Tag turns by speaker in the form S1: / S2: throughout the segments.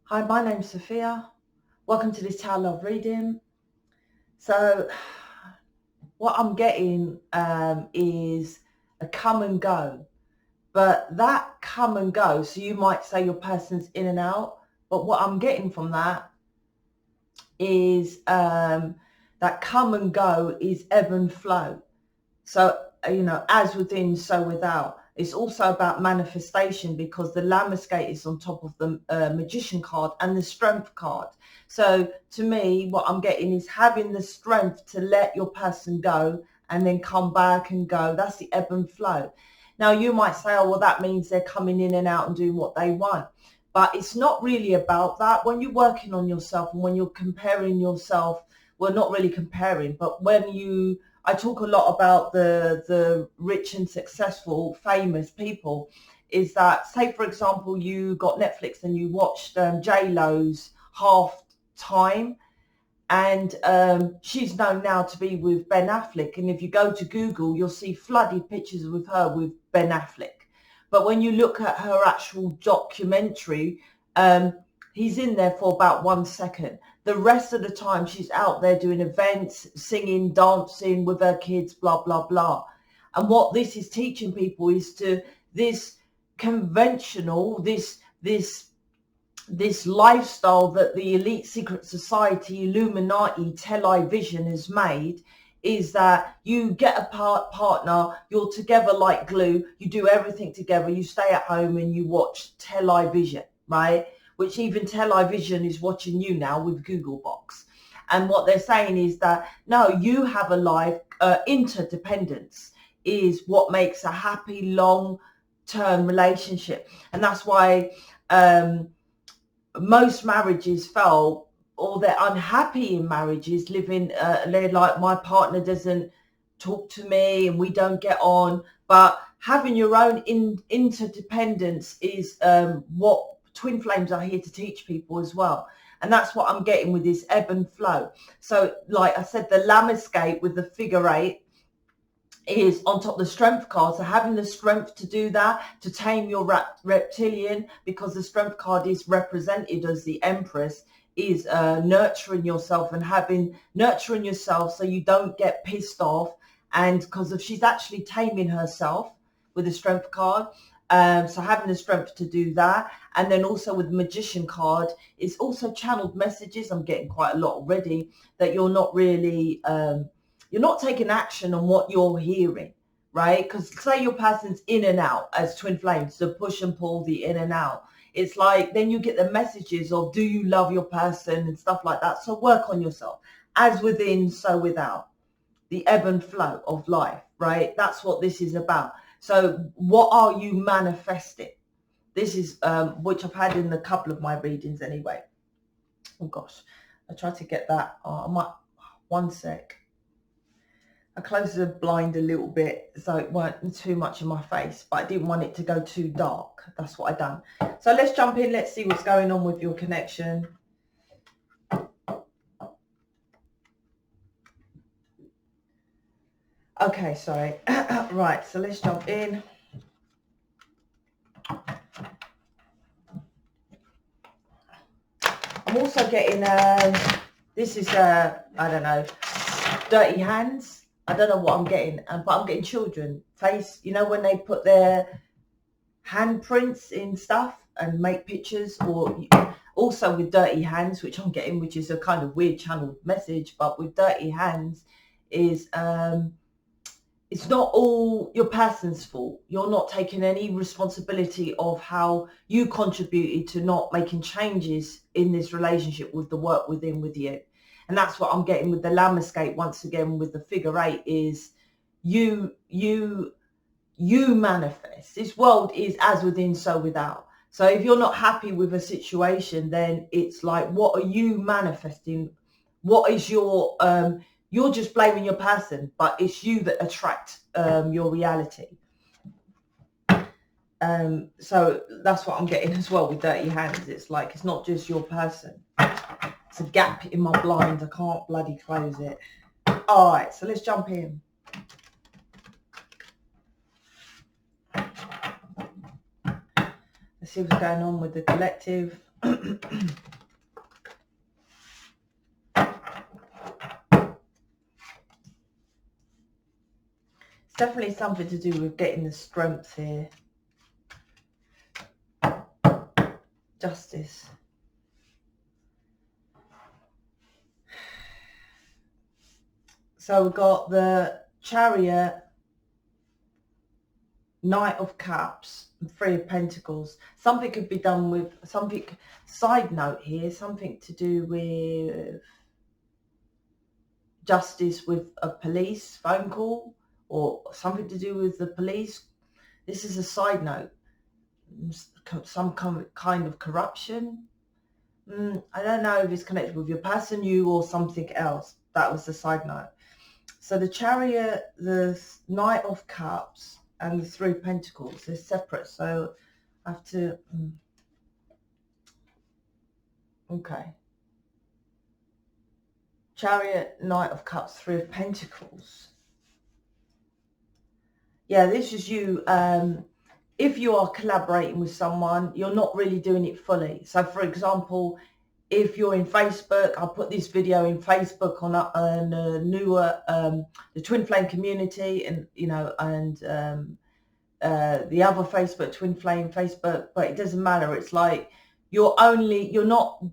S1: Hi, my name's Sophia. Welcome to this Tower Love reading. So what I'm getting is a come and go. But that come and go, so you might say your person's in and out, but what I'm getting from that is that come and go is ebb and flow. So, you know, as within, so without. It's also about manifestation because the Lamescape is on top of the Magician card and the Strength card. So to me, what I'm getting is having the strength to let your person go and then come back and go. That's the ebb and flow. Now, you might say, oh, well, that means they're coming in and out and doing what they want. But it's not really about that. When you're working on yourself and when you're comparing yourself, well, not really comparing, but when you I talk a lot about the rich and successful, famous people, is that, say, for example, you got Netflix and you watched J-Lo's Half Time, and she's known now to be with Ben Affleck. And if you go to Google, you'll see flooded pictures with her with Ben Affleck. But when you look at her actual documentary, he's in there for about 1 second. The rest of the time she's out there doing events, singing, dancing with her kids, blah, blah, blah. And what this is teaching people is to this conventional, this lifestyle that the elite secret society, Illuminati, television has made, is that you get a partner, you're together like glue, you do everything together, you stay at home and you watch television, right? Which even television is watching you now with Google Box. And what they're saying is that, no, you have a life, interdependence is what makes a happy, long-term relationship. And that's why most marriages fail, or they're unhappy in marriages, living, they're like, my partner doesn't talk to me and we don't get on. But having your own interdependence is what twin flames are here to teach people as well. And that's what I'm getting with this ebb and flow. So like I said, the Lamescape with the figure 8 is on top of the Strength card. So having the strength to do that, to tame your reptilian, because the Strength card is represented as the Empress, is nurturing yourself and nurturing yourself so you don't get pissed off. And because of she's actually taming herself with the Strength card. So having the strength to do that. And then also with the Magician card, it's also channeled messages. I'm getting quite a lot already that you're not really, you're not taking action on what you're hearing, right? Because say your person's in and out as twin flames, the push and pull, the in and out. It's like, then you get the messages of, do you love your person and stuff like that. So work on yourself. As within, so without. The ebb and flow of life, right? That's what this is about. So what are you manifesting? This is which I've had in a couple of my readings anyway. Oh gosh, I tried to get that. I might, 1 sec. I closed the blind a little bit so it weren't too much in my face, but I didn't want it to go too dark. That's what I done. So let's jump in. Let's see what's going on with your connection. Okay, sorry. Right, so let's jump in. I'm also getting, this is, I don't know, dirty hands. I don't know what I'm getting, but I'm getting children face, you know, when they put their handprints in stuff and make pictures, or also with dirty hands, which I'm getting, which is a kind of weird channeled message, but with dirty hands is, it's not all your person's fault. You're not taking any responsibility of how you contributed to not making changes in this relationship with the work within with you. And that's what I'm getting with the Lamescape once again with the figure 8 is you manifest. This world is as within, so without. So if you're not happy with a situation, then it's like, what are you manifesting? What is your, you're just blaming your person, but it's you that attract your reality. So that's what I'm getting as well with dirty hands. It's like, it's not just your person. It's a gap in my blind. I can't bloody close it. All right, so let's jump in. Let's see what's going on with the collective. definitely something to do with getting the strength here. Justice. So we've got the Chariot, Knight of Cups, and Three of Pentacles. Something could be done with something, side note here, something to do with justice with a police phone call, or something to do with the police. This is a side note. Some kind of corruption. I don't know if it's connected with your person, you, or something else. That was the side note. So the Chariot, the Knight of Cups, and the Three of Pentacles, they're separate. So I have to... okay. Chariot, Knight of Cups, Three of Pentacles. Yeah, this is you. If you are collaborating with someone, you're not really doing it fully. So, for example, if you're in Facebook, I'll put this video in Facebook on a newer, the Twin Flame community, and the other Facebook, Twin Flame Facebook, but it doesn't matter. It's like you're not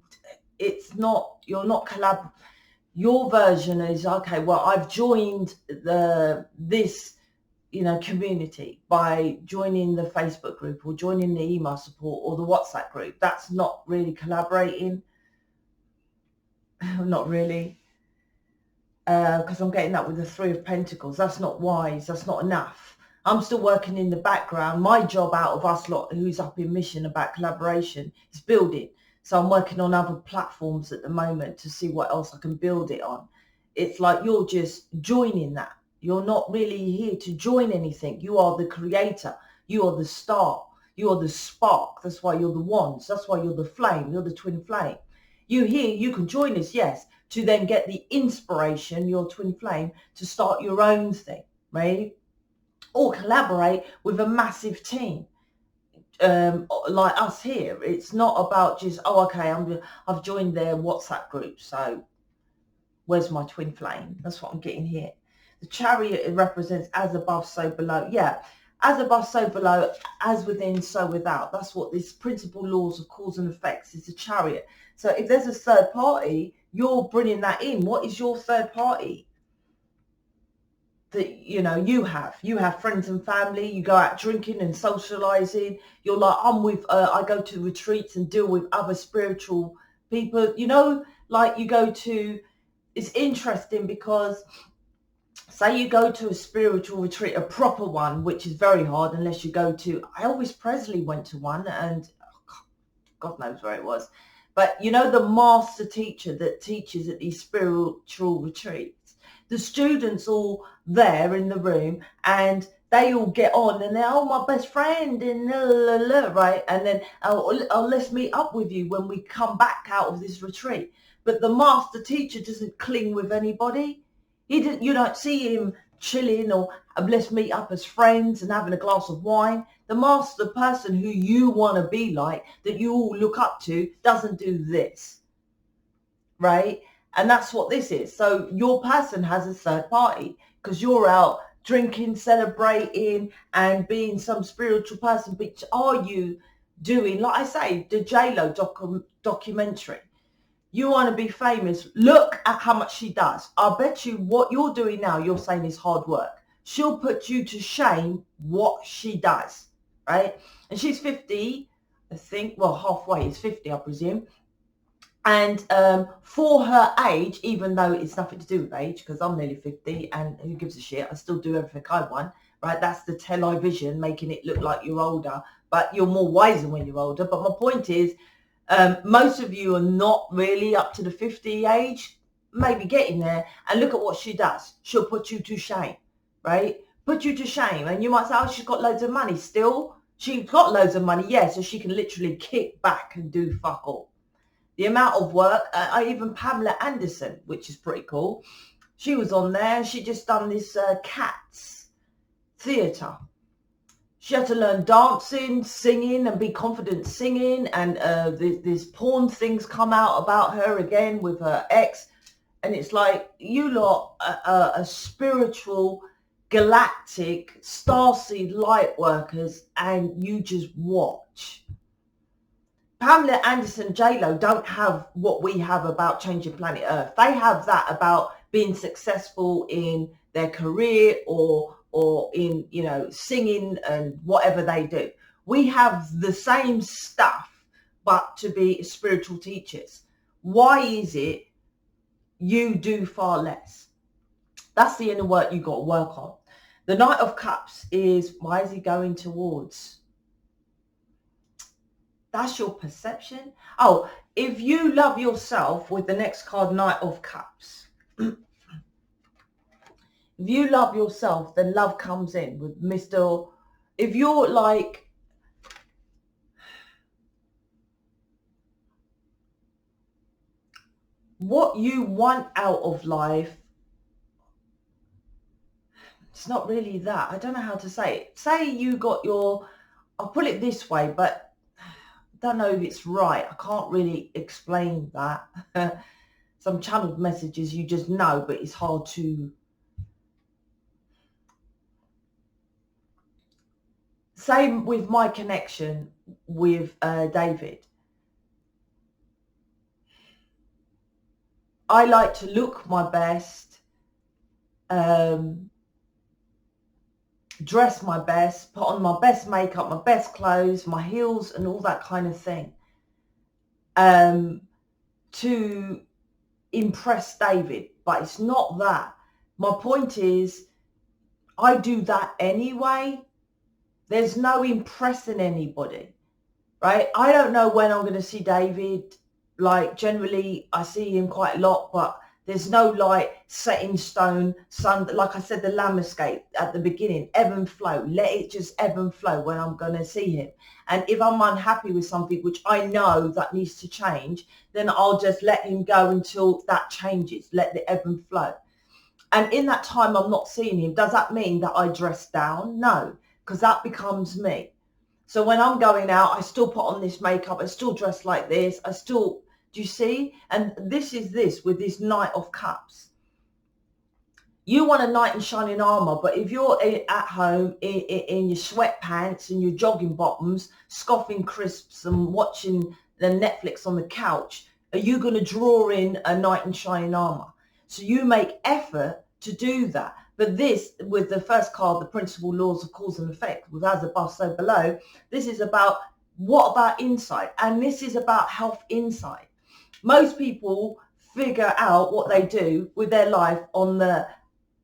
S1: collab. Your version is, okay, well, I've joined this community by joining the Facebook group or joining the email support or the WhatsApp group. That's not really collaborating. Not really. Because I'm getting that with the Three of Pentacles. That's not wise. That's not enough. I'm still working in the background. My job out of us lot who's up in mission about collaboration is building. So I'm working on other platforms at the moment to see what else I can build it on. It's like you're just joining that. You're not really here to join anything. You are the creator. You are the star. You are the spark. That's why you're the wands. That's why you're the flame. You're the twin flame. You here, you can join us, yes, to then get the inspiration, your twin flame, to start your own thing, right? Or collaborate with a massive team. Like us here. It's not about just, oh, okay, I've joined their WhatsApp group, so where's my twin flame? That's what I'm getting here. The Chariot, it represents as above, so below. Yeah, as above, so below, as within, so without. That's what this principal laws of cause and effects is, the Chariot. So if there's a third party, you're bringing that in. What is your third party that you have friends and family, you go out drinking and socializing, you're like, I go to retreats and deal with other spiritual people, like you go to, it's interesting because say you go to a spiritual retreat, a proper one, which is very hard unless you go to, Elvis Presley went to one, and God knows where it was, but the master teacher that teaches at these spiritual retreats, the students all there in the room, and they all get on and they're, oh, my best friend, and right, and then let's meet up with you when we come back out of this retreat. But the master teacher doesn't cling with anybody. You don't see him chilling or let's meet up as friends and having a glass of wine. The master person who you want to be like, that you all look up to, doesn't do this, right? And that's what this is. So your person has a third party because you're out drinking, celebrating, and being some spiritual person. But are you doing, like I say, the J-Lo documentary? You want to be famous. Look at how much she does. I bet you what you're doing now, you're saying is hard work. She'll put you to shame what she does, right? And she's 50, I think. Well, halfway is 50, I presume. And for her age, even though it's nothing to do with age, because I'm nearly 50 and who gives a shit, I still do everything I want, right? That's the television making it look like you're older, but you're more wiser when you're older. But my point is, most of you are not really up to the 50 age, maybe getting there, and look at what she does. She'll put you to shame, right? Put you to shame. And you might say, oh, she's got loads of money. Still, she's got loads of money, yeah, so she can literally kick back and do fuck all. The amount of work, even Pamela Anderson, which is pretty cool, she was on there. She just done this Cats theatre. She had to learn dancing, singing, and be confident singing. And there's porn things come out about her again with her ex. And it's like, you lot are a spiritual, galactic, starseed light workers, and you just watch. Pamela Anderson, J-Lo don't have what we have about changing planet Earth. They have that about being successful in their career or in, you know, singing and whatever they do. We have the same stuff, but to be spiritual teachers. Why is it you do far less? That's the inner work you got to work on. The Knight of Cups is, why is he going towards? That's your perception. Oh, if you love yourself, with the next card, Knight of Cups. If you love yourself, then love comes in with Mr. If you're like, what you want out of life, it's not really that. I don't know how to say it. Say you got your, I'll put it this way, but don't know if it's right. I can't really explain that. Some channeled messages you just know, but it's hard to same with my connection with David. I like to look my best, dress my best, put on my best makeup, my best clothes, my heels and all that kind of thing, to impress David. But it's not that. My point is, I do that anyway. There's no impressing anybody, right? I don't know when I'm going to see David. Like, generally I see him quite a lot, but there's no like set in stone. Sun, like I said, the landscape at the beginning, ebb and flow. Let it just ebb and flow when I'm going to see him. And if I'm unhappy with something which I know that needs to change, then I'll just let him go until that changes. Let the ebb and flow. And in that time I'm not seeing him, does that mean that I dress down? No, because that becomes me. So when I'm going out, I still put on this makeup, I still dress like this, I still, do you see? And this is this with this Knight of Cups. You want a knight in shining armor, but if you're at home in your sweatpants and your jogging bottoms, scoffing crisps and watching the Netflix on the couch, are you going to draw in a knight in shining armor? So you make effort to do that. But this, with the first card, the principal laws of cause and effect, with as above, so below, this is about, what about inside? And this is about health inside. Most people figure out what they do with their life on the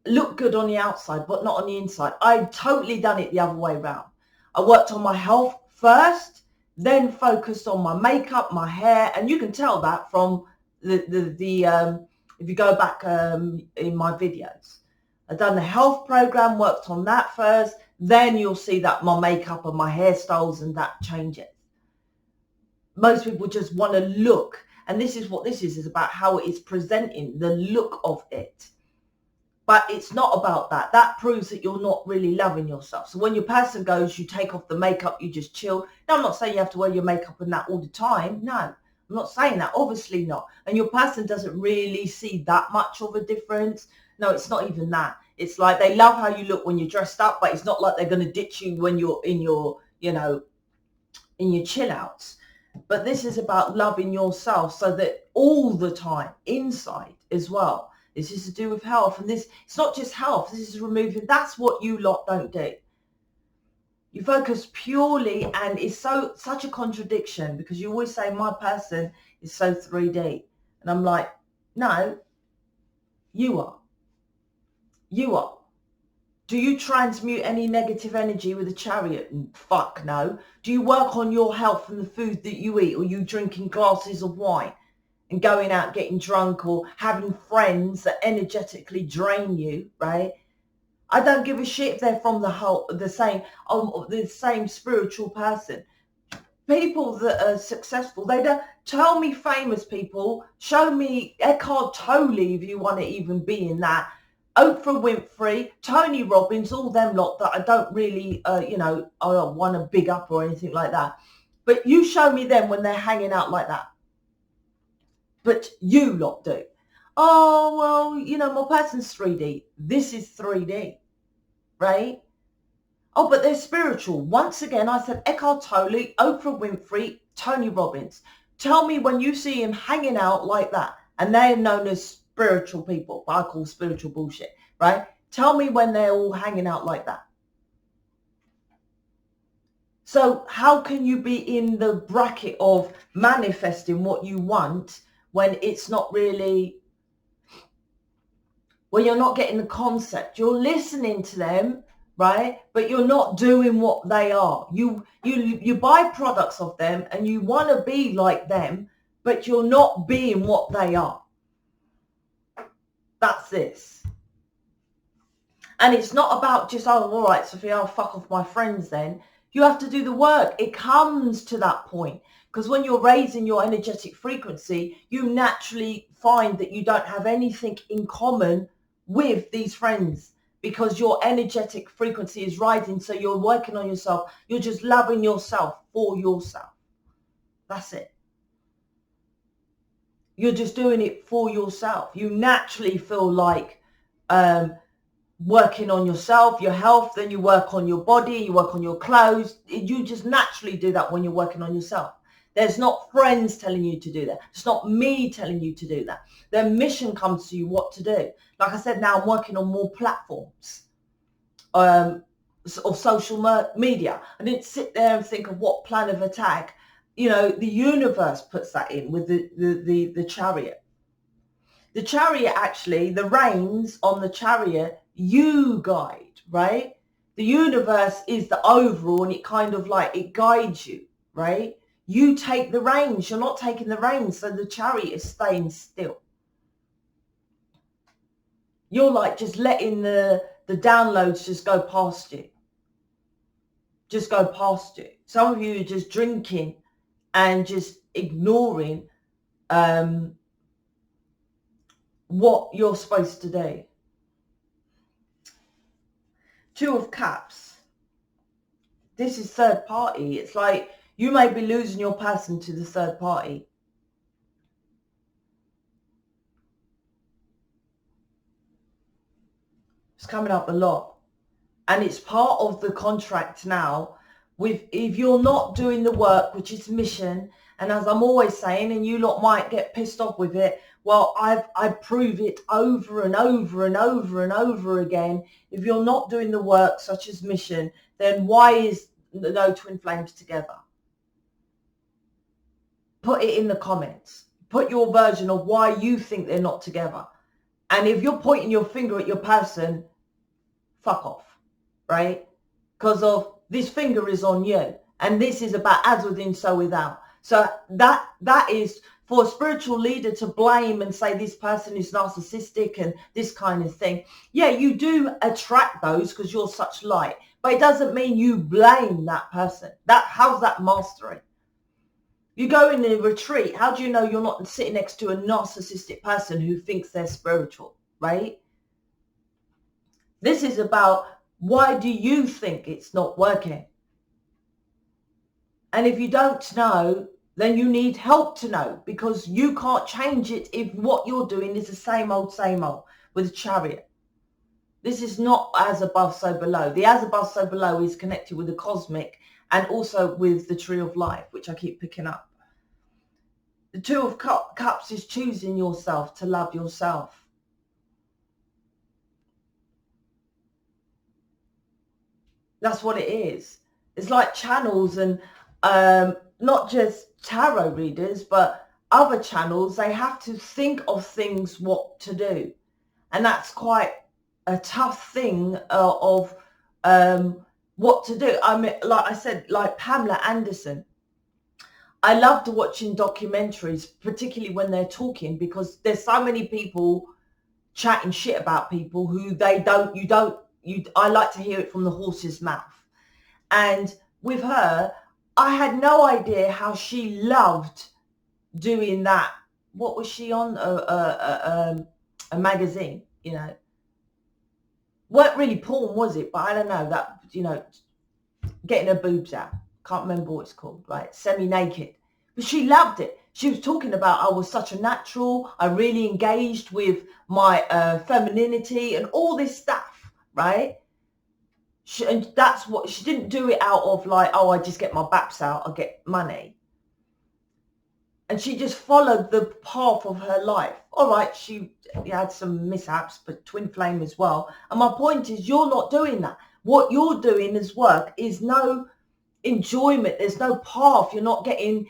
S1: look good on the outside, but not on the inside. I totally done it the other way around. I worked on my health first, then focused on my makeup, my hair, and you can tell that from the if you go back in my videos. I've done the health program, worked on that first, then you'll see that my makeup and my hairstyles and that changes. Most people just want to look, and this is what this is about how it is presenting, the look of it. But it's not about that. That proves that you're not really loving yourself. So when your person goes, you take off the makeup, you just chill. Now, I'm not saying you have to wear your makeup and that all the time. No, I'm not saying that. Obviously not. And your person doesn't really see that much of a difference. No, it's not even that. It's like they love how you look when you're dressed up, but it's not like they're going to ditch you when you're in your, you know, in your chill outs. But this is about loving yourself so that all the time, inside as well. This is to do with health. And this, it's not just health. This is removing, that's what you lot don't do. You focus purely, and it's such a contradiction, because you always say my person is so 3D. And I'm like, no, you are. You are. Do you transmute any negative energy with a chariot? Fuck no. Do you work on your health and the food that you eat, or you drinking glasses of wine and going out getting drunk, or having friends that energetically drain you, right? I don't give a shit if they're from the same spiritual person. People that are successful, they don't tell me famous people, show me Eckhart Tolle if you want to even be in that. Oprah Winfrey, Tony Robbins, all them lot that I don't really, you know, I don't want to big up or anything like that. But you show me them when they're hanging out like that. But you lot do. Oh, well, you know, my person's 3D. This is 3D, right? Oh, but they're spiritual. Once again, I said Eckhart Tolle, Oprah Winfrey, Tony Robbins. Tell me when you see him hanging out like that, and they're known as spiritual people, but I call spiritual bullshit, right? Tell me when they're all hanging out like that. So how can you be in the bracket of manifesting what you want when it's not really, when you're not getting the concept? You're listening to them, right? But you're not doing what they are. You buy products of them and you want to be like them, but you're not being what they are. That's this. And it's not about just, oh, all right, Sophia, I'll fuck off my friends then. You have to do the work. It comes to that point. Because when you're raising your energetic frequency, you naturally find that you don't have anything in common with these friends, because your energetic frequency is rising. So you're working on yourself. You're just loving yourself for yourself. That's it. You're just doing it for yourself. You naturally feel like working on yourself, your health, then you work on your body, you work on your clothes. You just naturally do that when you're working on yourself. There's not friends telling you to do that. It's not me telling you to do that. Their mission comes to you what to do. Like I said, now I'm working on more platforms of social media. I didn't sit there and think of what plan of attack. You know, the universe puts that in with the chariot. The chariot, actually, the reins on the chariot, you guide, right? The universe is the overall, and it kind of like, it guides you, right? You take the reins. You're not taking the reins, so the chariot is staying still. You're like just letting the downloads just go past you. Just go past you. Some of you are just drinking and just ignoring what you're supposed to do. Two of Cups. This is third party. It's like you may be losing your person to the third party. It's coming up a lot. And it's part of the contract now. If you're not doing the work, which is mission, and as I'm always saying, and you lot might get pissed off with it, well, I prove it over and over and over and over again. If you're not doing the work, such as mission, then why is no twin flames together? Put it in the comments. Put your version of why you think they're not together. And if you're pointing your finger at your person, fuck off, right? Because of this finger is on you. And this is about as within, so without. So that is for a spiritual leader to blame and say this person is narcissistic and this kind of thing. Yeah, you do attract those because you're such light. But it doesn't mean you blame that person. How's that mastering? You go in a retreat. How do you know you're not sitting next to a narcissistic person who thinks they're spiritual, right? This is about, why do you think it's not working? And if you don't know, then you need help to know, because you can't change it if what you're doing is the same old with a chariot. This is not as above, so below. The as above, so below is connected with the cosmic and also with the tree of life, which I keep picking up. The Two of Cups is choosing yourself to love yourself. That's what it is. It's like channels, and not just tarot readers, but other channels, they have to think of things what to do. And that's quite a tough thing of what to do. I mean, like I said, like Pamela Anderson, I loved watching documentaries, particularly when they're talking, because there's so many people chatting shit about people who I like to hear it from the horse's mouth. And with her, I had no idea how she loved doing that. What was she on? A magazine, you know. weren't really porn, was it? But I don't know, that, you know, getting her boobs out. Can't remember what it's called, right? Semi-naked. But she loved it. She was talking about I was such a natural. I really engaged with my femininity and all this stuff, right? And that's what, she didn't do it out of like, oh, I just get my baps out, I get money. And she just followed the path of her life. All right, she had some mishaps, but twin flame as well. And my point is, you're not doing that. What you're doing as work is no enjoyment. There's no path. You're not getting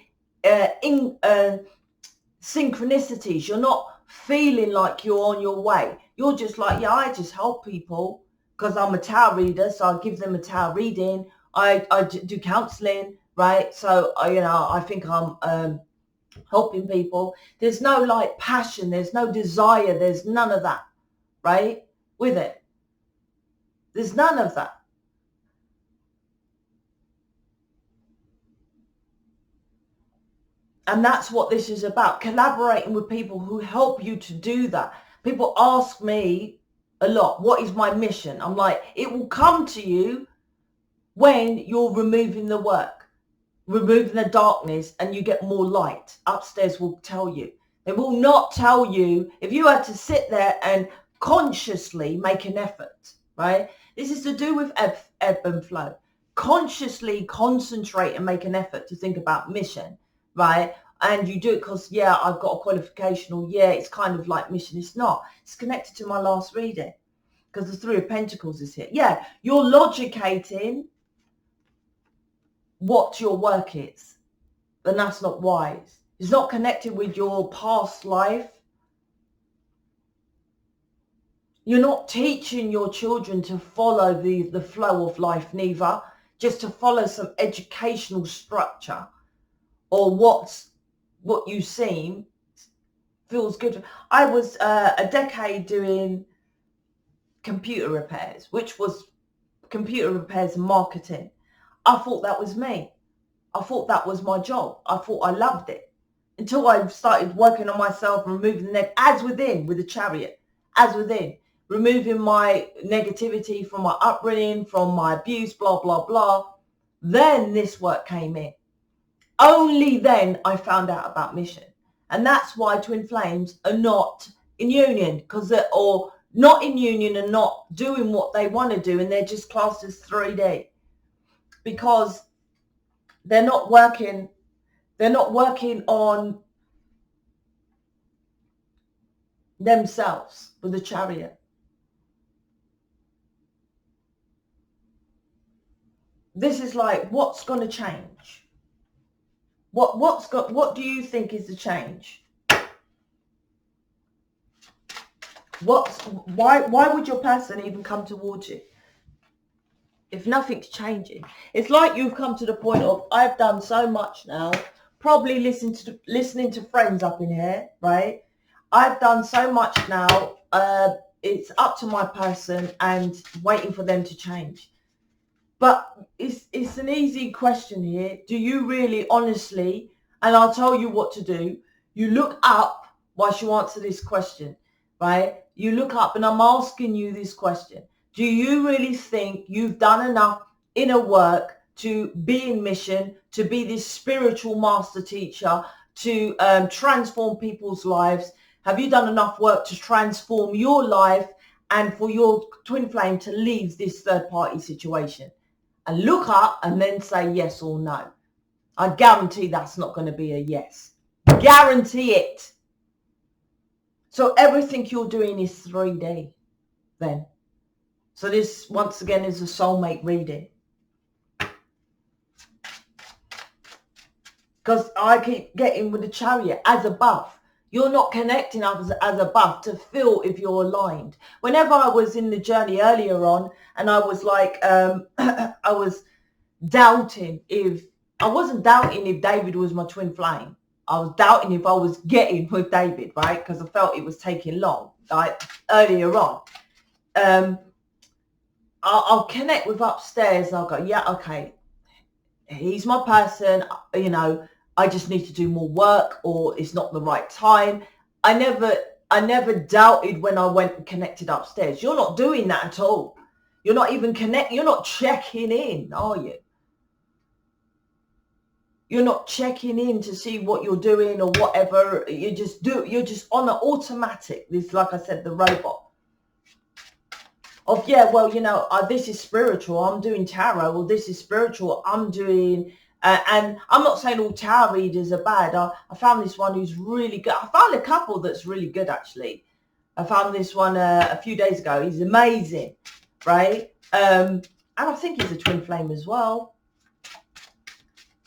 S1: synchronicities. You're not feeling like you're on your way. You're just like, yeah, I just help people because I'm a tarot reader, so I give them a tarot reading. I do counseling, right? So I think I'm helping people. There's no like passion, there's no desire, there's none of that, right? With it, there's none of that. And that's what this is about, collaborating with people who help you to do that. People ask me a lot, what is my mission? I'm like, it will come to you when you're removing the work, removing the darkness, and you get more light. Upstairs will tell you. They will not tell you if you had to sit there and consciously make an effort, right? This is to do with ebb and flow. Consciously concentrate and make an effort to think about mission, right? And you do it because, yeah, I've got a qualification, or yeah, it's kind of like mission. It's not. It's connected to my last reading because the Three of Pentacles is here. Yeah, you're logicating what your work is, and that's not wise. It's not connected with your past life. You're not teaching your children to follow the flow of life, neither, just to follow some educational structure or what you seem feels good. I was a decade doing computer repairs, which was computer repairs and marketing. I thought that was me. I thought that was my job. I thought I loved it until I started working on myself and removing the as within with the chariot, as within, removing my negativity from my upbringing, from my abuse, blah, blah, blah. Then this work came in. Only then I found out about mission. And that's why twin flames are not in union, because they're or not in union and not doing what they want to do, and they're just classed as 3D because they're not working on themselves with the chariot. This is like, what's going to change? What do you think is the change? Why would your person even come towards you if nothing's changing? It's like you've come to the point of, I've done so much now, probably listening to friends up in here, right? I've done so much now. It's up to my person and waiting for them to change. But it's an easy question here. Do you really honestly, and I'll tell you what to do, you look up whilst you answer this question, right? You look up, and I'm asking you this question. Do you really think you've done enough inner work to be in mission, to be this spiritual master teacher, to transform people's lives? Have you done enough work to transform your life and for your twin flame to leave this third party situation? And look up and then say yes or no. I guarantee that's not going to be a yes. Guarantee it. So everything you're doing is 3D then. So this, once again, is a soulmate reading. Because I keep getting with the chariot, as above. You're not connecting others as above to feel if you're aligned. Whenever I was in the journey earlier on, and I was like, I was doubting if, I wasn't doubting if David was my twin flame. I was doubting if I was getting with David, right? Because I felt it was taking long, like earlier on. I'll connect with upstairs and I'll go, yeah, okay, he's my person, I just need to do more work, or it's not the right time. I never I never doubted when I went and connected upstairs. You're not doing that at all. You're not even you're not checking in, are you? You're not checking in to see what you're doing or whatever. You're just on an automatic. This, like I said, the robot of, yeah, well, you know, this is spiritual, I'm doing tarot, or this is spiritual, I'm doing, and I'm not saying all tarot readers are bad. I found this one who's really good. I found a couple that's really good, actually. I found this one a few days ago. He's amazing, right? And I think he's a twin flame as well.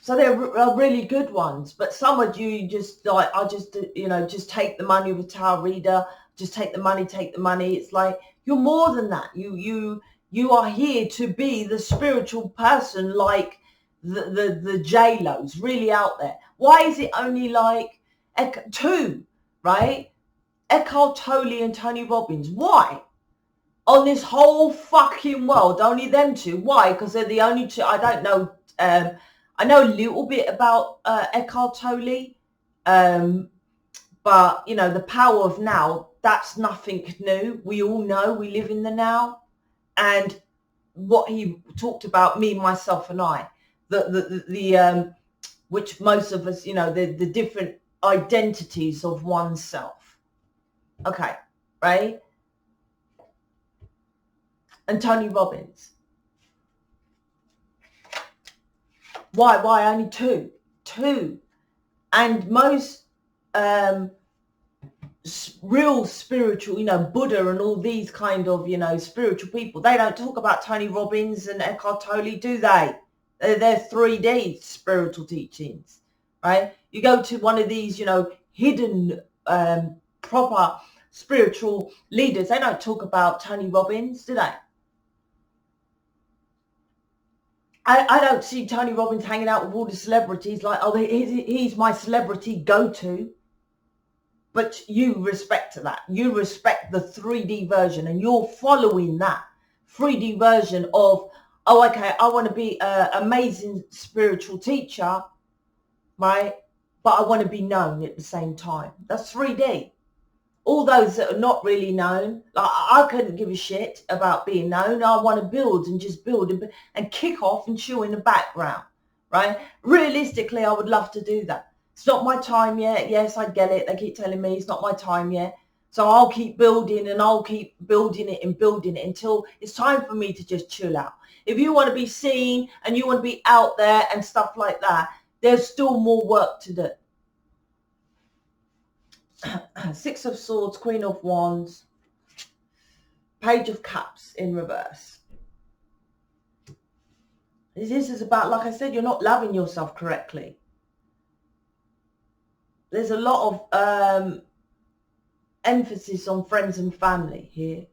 S1: So they're really good ones. But some of you just like, I just, you know, just take the money of a tarot reader, just take the money, take the money. It's like, you're more than that. You are here to be the spiritual person, like the J-Los really out there. Why is it only like two, right? Eckhart Tolle and Tony Robbins. Why? On this whole fucking world, only them two. Why? Because they're the only two. I don't know. I know a little bit about Eckhart Tolle, but, you know, the power of now, that's nothing new. We all know we live in the now. And what he talked about, me, myself, and I, the which most of us, you know, the different identities of oneself. Okay, right? And Tony Robbins. Why only two? And most real spiritual, you know, Buddha and all these kind of, you know, spiritual people, they don't talk about Tony Robbins and Eckhart Tolle, do they? They're 3D spiritual teachings, right? You go to one of these, you know, hidden proper spiritual leaders, they don't talk about Tony Robbins, do they? I don't see Tony Robbins hanging out with all the celebrities like, oh, he's my celebrity go-to. But you respect that. You respect the 3D version, and you're following that 3D version of, oh, okay, I want to be an amazing spiritual teacher, right? But I want to be known at the same time. That's 3D. All those that are not really known, like, I couldn't give a shit about being known. I want to build and just build and kick off and chill in the background, right? Realistically, I would love to do that. It's not my time yet. Yes, I get it. They keep telling me it's not my time yet. So I'll keep building and I'll keep building it until it's time for me to just chill out. If you want to be seen and you want to be out there and stuff like that, there's still more work to do. Six of Swords, Queen of Wands, Page of Cups in reverse. This is about, like I said, you're not loving yourself correctly. There's a lot of emphasis on friends and family here.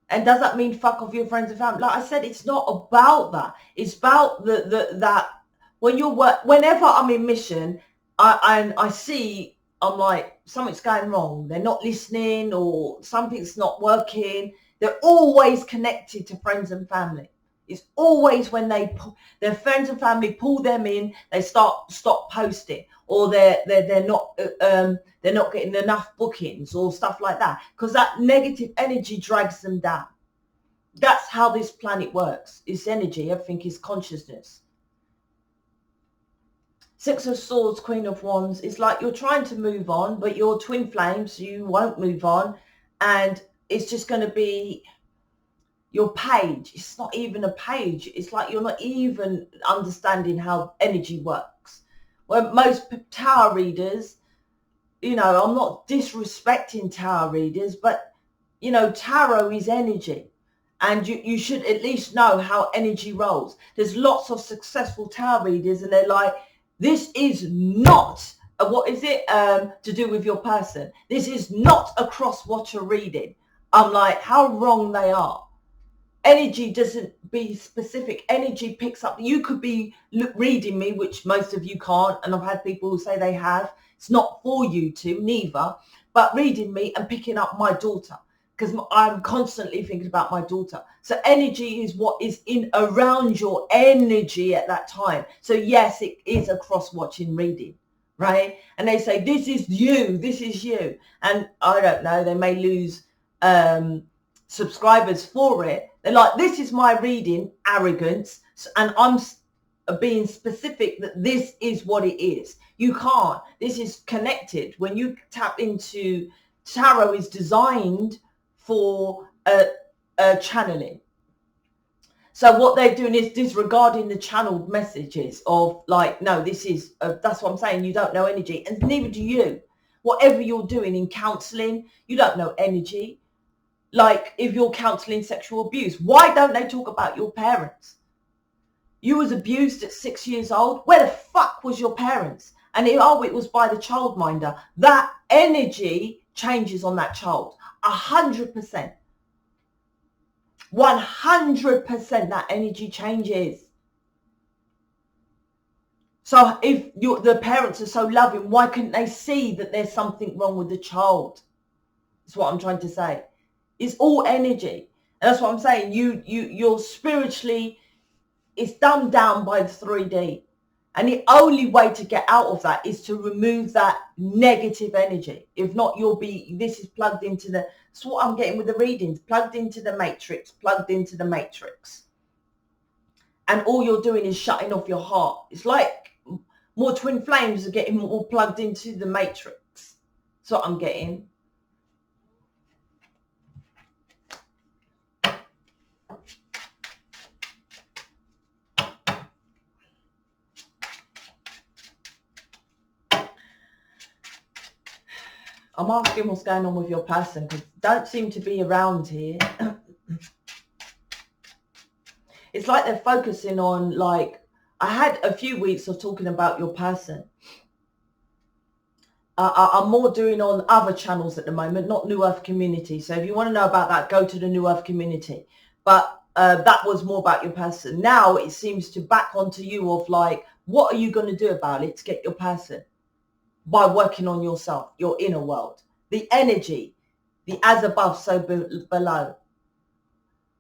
S1: And does that mean fuck off your friends and family? Like I said, it's not about that. It's about that when whenever I'm in mission, I see, I'm like, something's going wrong. They're not listening or something's not working. They're always connected to friends and family. It's always when their friends and family pull them in, they stop posting, or they're not getting enough bookings or stuff like that, because that negative energy drags them down. That's how this planet works. It's energy. Everything is consciousness. Six of Swords, Queen of Wands. It's like you're trying to move on, but you're twin flames, so you won't move on. And it's just going to be your page. It's not even a page. It's like you're not even understanding how energy works. Well, most tarot readers, you know, I'm not disrespecting tarot readers, but, you know, tarot is energy. And you should at least know how energy rolls. There's lots of successful tarot readers, and they're like, this is not, what is it, to do with your person. This is not a cross-watcher reading. I'm like, how wrong they are. Energy doesn't be specific. Energy picks up. You could be reading me, which most of you can't, and I've had people who say they have. It's not for you to, neither, but reading me and picking up my daughter, because I'm constantly thinking about my daughter. So energy is what is in around your energy at that time. So yes, it is a cross-watching reading, right? And they say, this is you, this is you. And I don't know, they may lose subscribers for it. They're like, this is my reading, arrogance, and I'm being specific that this is what it is. You can't. This is connected. When you tap into tarot, is designed for channeling. So what they're doing is disregarding the channeled messages of like, no, this is, that's what I'm saying. You don't know energy, and neither do you. Whatever you're doing in counseling, you don't know energy. Like if you're counseling sexual abuse, why don't they talk about your parents? You was abused at 6 years old. Where the fuck was your parents? And it was by the childminder. That energy changes on that child. 100%. 100% that energy changes. So if the parents are so loving, why couldn't they see that there's something wrong with the child? That's what I'm trying to say. It's all energy. And that's what I'm saying. You're spiritually, it's dumbed down by the 3D. And the only way to get out of that is to remove that negative energy. If not, this is plugged into that's what I'm getting with the readings, plugged into the matrix, plugged into the matrix. And all you're doing is shutting off your heart. It's like more twin flames are getting more plugged into the matrix. That's what I'm getting. I'm asking what's going on with your person, because don't seem to be around here. It's like they're focusing on, like, I had a few weeks of talking about your person. I'm more doing on other channels at the moment, not New Earth Community. So if you want to know about that, go to the New Earth Community. But that was more about your person. Now it seems to back onto you of like, what are you going to do about it to get your person? By working on yourself, your inner world, the energy, the as above, so below.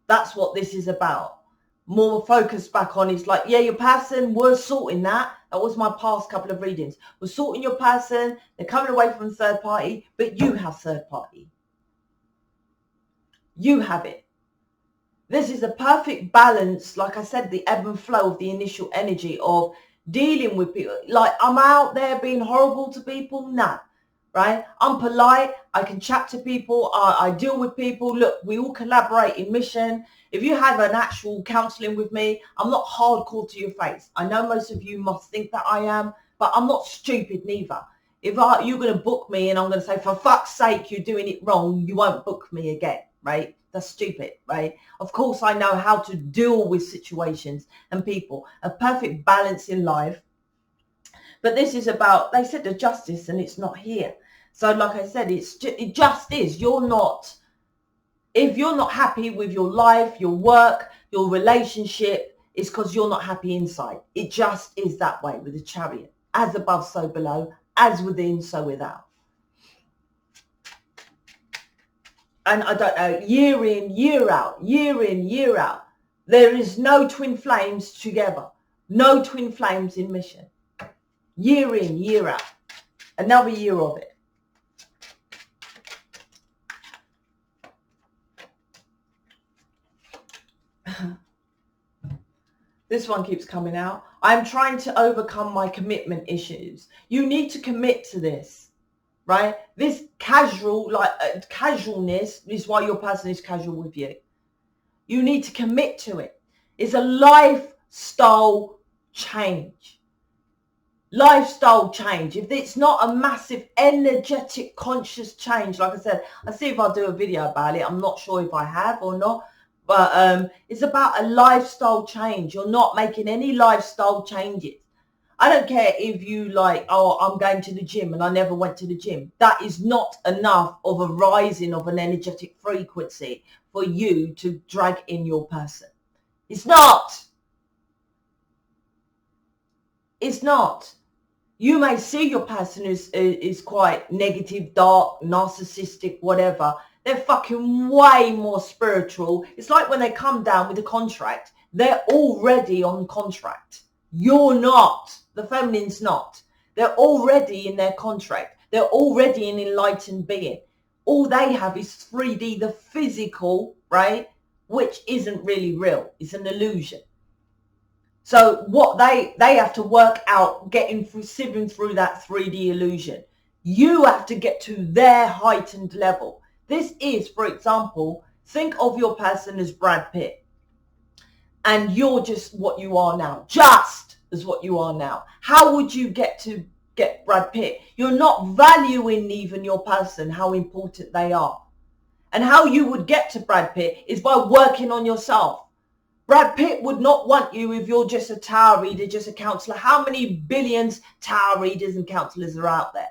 S1: That's what this is about. More focus back on is like, yeah, your person, we're sorting that. That was my past couple of readings. We're sorting your person. They're coming away from third party, but you have third party. You have it. This is a perfect balance. Like I said, the ebb and flow of the initial energy of dealing with people. Like, I'm out there being horrible to people? No, right? I'm polite. I can chat to people. I deal with people. Look, we all collaborate in mission. If you have an actual counseling with me, I'm not hardcore to your face. I know most of you must think that I am, but I'm not stupid neither. If you're going to book me and I'm going to say, for fuck's sake, you're doing it wrong, you won't book me again, right? That's stupid, right? Of course, I know how to deal with situations and people, a perfect balance in life. But this is about, they said the justice, and it's not here. So like I said, it just is. You're not, if you're not happy with your life, your work, your relationship, it's because you're not happy inside. It just is that way with the Chariot. As above, so below. As within, so without. And I don't know, year in, year out, year in, year out, there is no twin flames together. No twin flames in mission. Year in, year out. Another year of it. This one keeps coming out. I'm trying to overcome my commitment issues. You need to commit to this, right? This casual, casualness is why your person is casual with you. You need to commit to it. It's a lifestyle change. Lifestyle change. If it's not a massive energetic conscious change, like I said, I'll see if I'll do a video about it. I'm not sure if I have or not. But it's about a lifestyle change. You're not making any lifestyle changes. I don't care if you like, oh, I'm going to the gym and I never went to the gym. That is not enough of a rising of an energetic frequency for you to drag in your person. It's not. It's not. You may see your person is quite negative, dark, narcissistic, whatever. They're fucking way more spiritual. It's like when they come down with a contract, they're already on contract. You're not. The feminine's not. They're already in their contract. They're already an enlightened being. All they have is 3D, the physical, right? Which isn't really real. It's an illusion. So what they have to work out, sifting through that 3D illusion. You have to get to their heightened level. This is, for example, think of your person as Brad Pitt. And you're just what you are now. Just as what you are now. How would you get Brad Pitt? You're not valuing even your person, how important they are. And how you would get to Brad Pitt is by working on yourself. Brad Pitt would not want you if you're just a tarot reader, just a counselor. How many billions tarot readers and counselors are out there?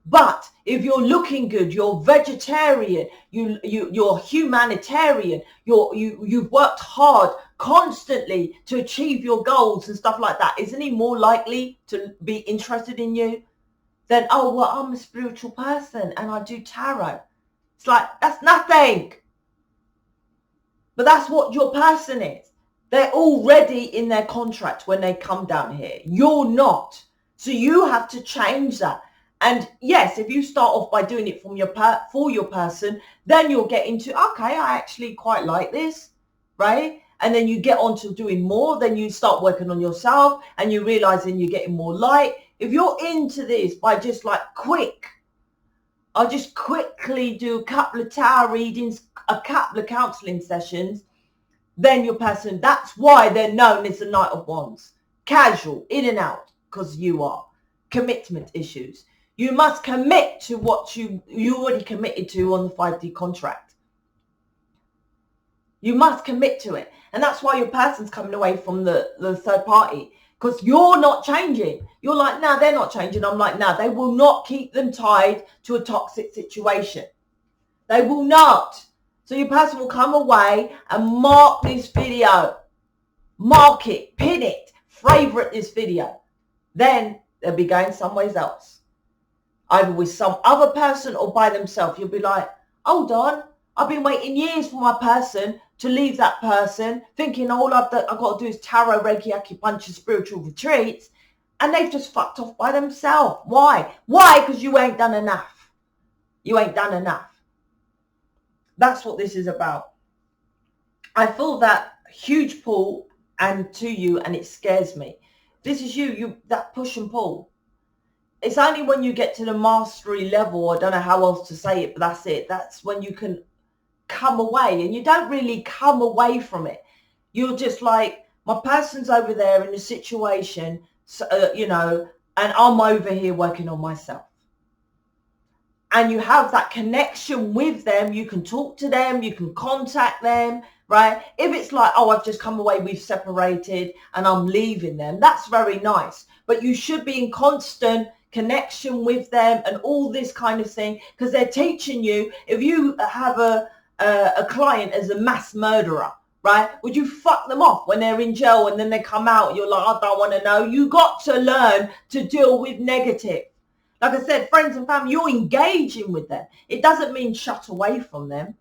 S1: But if you're looking good, you're vegetarian, you're humanitarian, you've worked hard constantly to achieve your goals and stuff like that, isn't he more likely to be interested in you than, oh, well, I'm a spiritual person and I do tarot? It's like, that's nothing. But that's what your person is. They're already in their contract when they come down here. You're not. So you have to change that. And yes, if you start off by doing it for your person, then you'll get into, okay, I actually quite like this, right? And then you get on to doing more. Then you start working on yourself and you're realizing you're getting more light. If you're into this by just like I'll just quickly do a couple of tarot readings, a couple of counseling sessions, then your person, that's why they're known as the Knight of Wands. Casual, in and out, because you are. Commitment issues. You must commit to what you already committed to on the 5D contract. You must commit to it. And that's why your person's coming away from the third party. Because you're not changing. You're like, no, they're not changing. I'm like, no, they will not keep them tied to a toxic situation. They will not. So your person will come away and mark this video. Mark it, pin it, favorite this video. Then they'll be going somewhere else. Either with some other person or by themselves. You'll be like, hold on, I've been waiting years for my person to leave that person, thinking all I've got to do is tarot, Reiki, acupuncture, spiritual retreats, and they've just fucked off by themselves. Why? Why? Because you ain't done enough. You ain't done enough. That's what this is about. I feel that huge pull and to you, and it scares me. This is you that push and pull. It's only when you get to the mastery level, I don't know how else to say it, but that's it. That's when you can come away, and you don't really come away from it. You're just like, my person's over there in a situation, and I'm over here working on myself. And you have that connection with them. You can talk to them, you can contact them, right? If it's like, oh, I've just come away, we've separated and I'm leaving them, that's very nice. But you should be in constant connection with them and all this kind of thing, because they're teaching you. If you have a client as a mass murderer, right? Would you fuck them off when they're in jail and then they come out? You're like, I don't want to know. You got to learn to deal with negative. Like I said, friends and family, you're engaging with them. It doesn't mean shut away from them.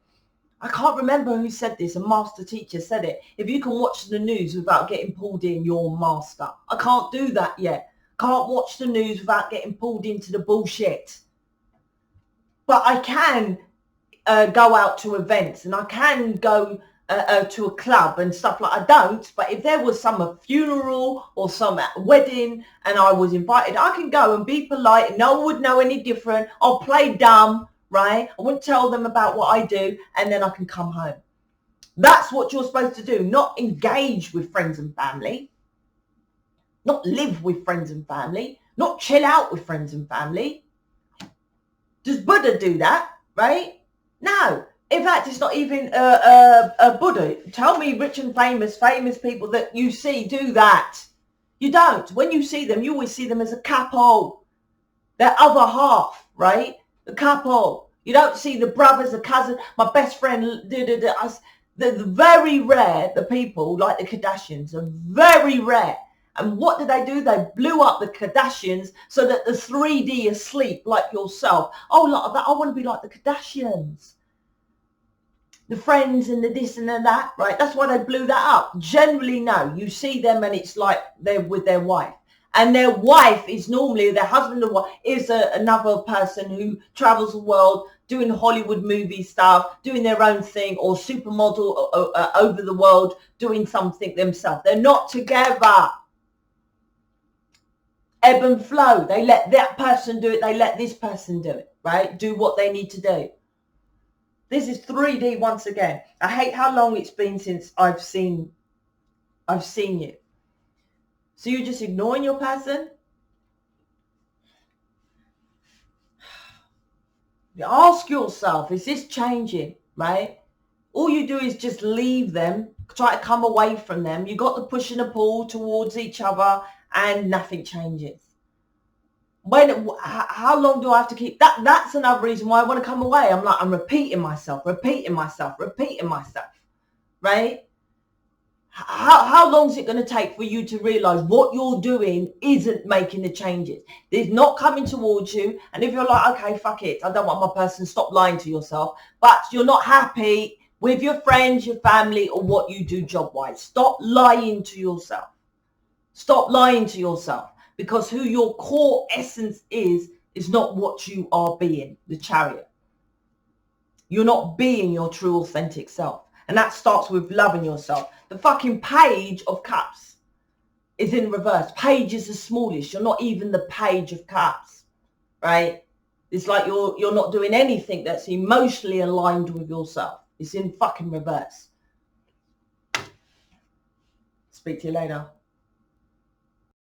S1: I can't remember who said this. A master teacher said it. If you can watch the news without getting pulled in, you're a master. I can't do that yet. Can't watch the news without getting pulled into the bullshit. But I can go out to events, and I can go to a club and stuff like. I don't, but if there was some funeral or some wedding and I was invited, I can go and be polite and no one would know any different. I'll play dumb, right? I won't tell them about what I do, and then I can come home. That's what you're supposed to do, not engage with friends and family, not live with friends and family, not chill out with friends and family. Does Buddha do that, right? No. In fact, it's not even a Buddha. Tell me rich and famous people that you see do that. You don't. When you see them, you always see them as a couple. Their other half, right? The couple. You don't see the brothers, the cousin, my best friend. They're very rare, the people like the Kardashians are very rare. And what did they do? They blew up the Kardashians so that the 3D asleep like yourself. Oh, a lot of that. I want to be like the Kardashians. The friends and the this and the that, right? That's why they blew that up. Generally, no. You see them and it's like they're with their wife. And their wife is normally, their husband or wife is another person who travels the world doing Hollywood movie stuff, doing their own thing, or supermodel over the world doing something themselves. They're not together. Ebb and flow. They let that person do it. They let this person do it, right? Do what they need to do. This is 3D once again. I hate how long it's been since I've seen you. So you're just ignoring your person? Ask yourself, is this changing, right? All you do is just leave them, try to come away from them. You got the push and the pull towards each other and nothing changes. How long do I have to keep that? That's another reason why I want to come away. I'm repeating myself, right? How long is it going to take for you to realize what you're doing isn't making the changes? There's not coming towards you. And if you're like, okay, fuck it, I don't want my person, stop lying to yourself. But you're not happy with your friends, your family, or what you do job-wise. Stop lying to yourself. Stop lying to yourself. Because who your core essence is not what you are being, the Chariot. You're not being your true authentic self. And that starts with loving yourself. The fucking Page of Cups is in reverse. Page is the smallest. You're not even the Page of Cups, right? It's like you're not doing anything that's emotionally aligned with yourself. It's in fucking reverse. Speak to you later.